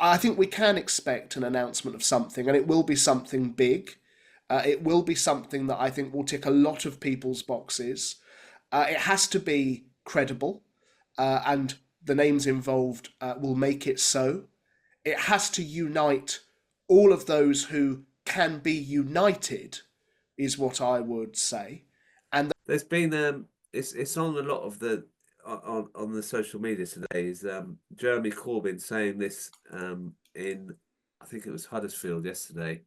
I think we can expect an announcement of something, and it will be something big. It will be something that I think will tick a lot of people's boxes. It has to be credible, and the names involved will make it so. It has to unite all of those who can be united, is what I would say. And There's been it's on a lot of the on the social media today is Jeremy Corbyn saying this in I think it was Huddersfield yesterday.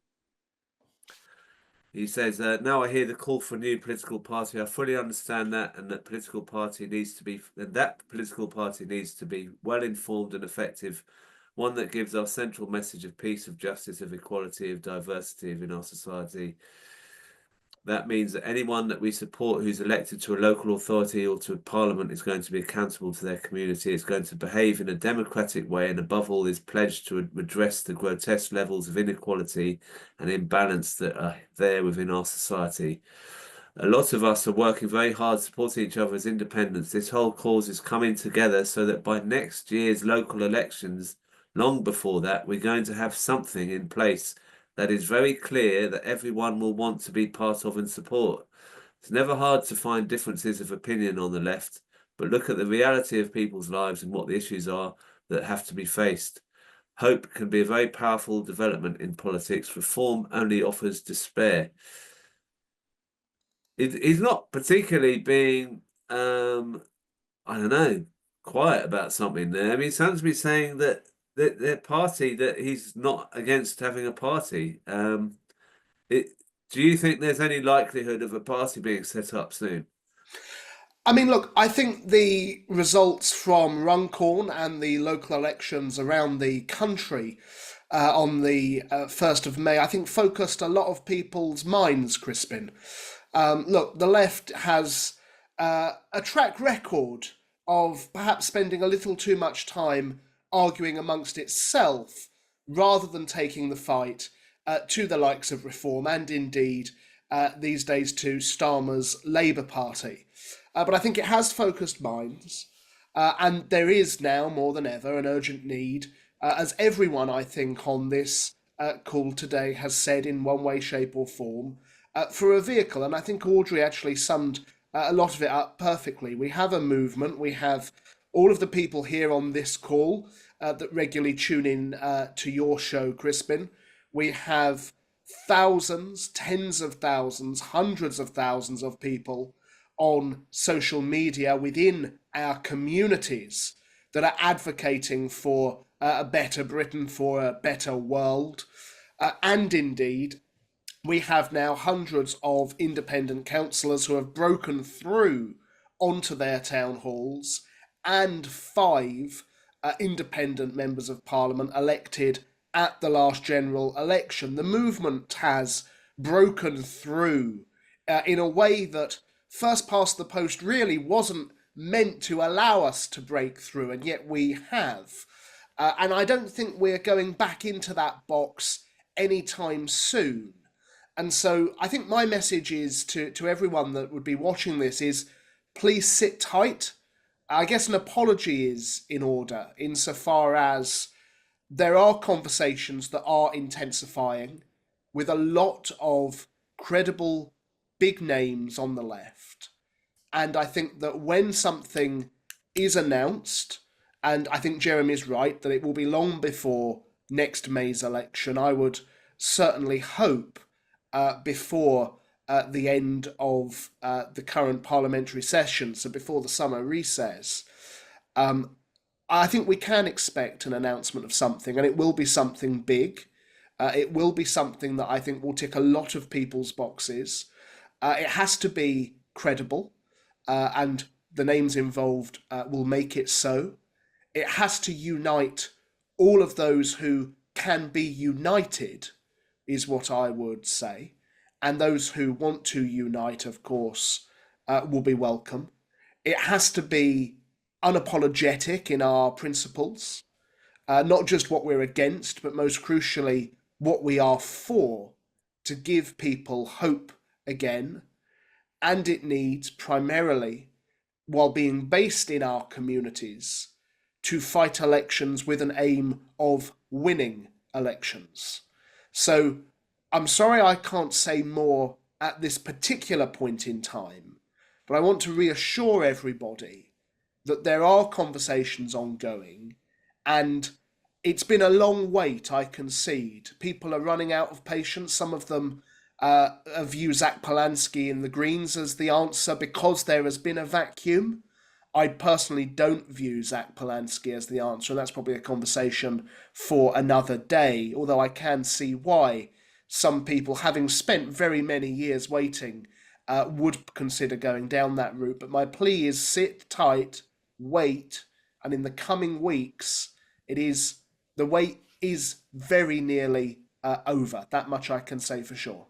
He says, "Now I hear the call for a new political party. I fully understand that, and that political party needs to be well informed and effective, one that gives our central message of peace, of justice, of equality, of diversity in our society. That means that anyone that we support who's elected to a local authority or to a parliament is going to be accountable to their community, is going to behave in a democratic way, and above all is pledged to redress the grotesque levels of inequality and imbalance that are there within our society. A lot of us are working very hard, supporting each other as independents. This whole cause is coming together so that by next year's local elections, long before that, we're going to have something in place that is very clear that everyone will want to be part of and support. It's never hard to find differences of opinion on the left, but look at the reality of people's lives and what the issues are that have to be faced. Hope can be a very powerful development in politics. Reform only offers despair." He's not particularly being, I don't know, quiet about something there. I mean, he sounds to be saying that their party, that he's not against having a party. It, do you think there's any likelihood of a party being set up soon? I mean, look, I think the results from Runcorn and the local elections around the country on the 1st of May, I think focused a lot of people's minds, Crispin. Look, the left has a track record of perhaps spending a little too much time arguing amongst itself rather than taking the fight to the likes of Reform and indeed these days to Starmer's Labour Party. But I think it has focused minds, and there is now more than ever an urgent need, as everyone I think on this call today has said in one way, shape, or form, for a vehicle. And I think Audrey actually summed a lot of it up perfectly. We have a movement, we have all of the people here on this call that regularly tune in to your show, Crispin. We have thousands, tens of thousands, hundreds of thousands of people on social media within our communities that are advocating for a better Britain, for a better world. And indeed, we have now hundreds of independent councillors who have broken through onto their town halls, and five independent members of parliament elected at the last general election. The movement has broken through in a way that first past the post really wasn't meant to allow us to break through, and yet we have. And I don't think we're going back into that box anytime soon. And so I think my message is to everyone that would be watching this is please sit tight. I guess an apology is in order insofar as there are conversations that are intensifying with a lot of credible big names on the left. And I think that when something is announced, and I think Jeremy is right that it will be long before next May's election, I would certainly hope before the end of the current parliamentary session, so before the summer recess. Um, I think we can expect an announcement of something, and it will be something big. It will be something that I think will tick a lot of people's boxes. It has to be credible, and the names involved will make it so. It has to unite all of those who can be united, is what I would say. And those who want to unite, of course, will be welcome. It has to be unapologetic in our principles, not just what we're against, but most crucially, what we are for, to give people hope again. And it needs primarily, while being based in our communities, to fight elections with an aim of winning elections. So I'm sorry I can't say more at this particular point in time, but I want to reassure everybody that there are conversations ongoing, and it's been a long wait, I concede. People are running out of patience. Some of them view Zach Polanski in the Greens as the answer because there has been a vacuum. I personally don't view Zach Polanski as the answer, and that's probably a conversation for another day, although I can see why some people, having spent very many years waiting, would consider going down that route. But my plea is sit tight, wait, and in the coming weeks, the wait is very nearly over. That much I can say for sure.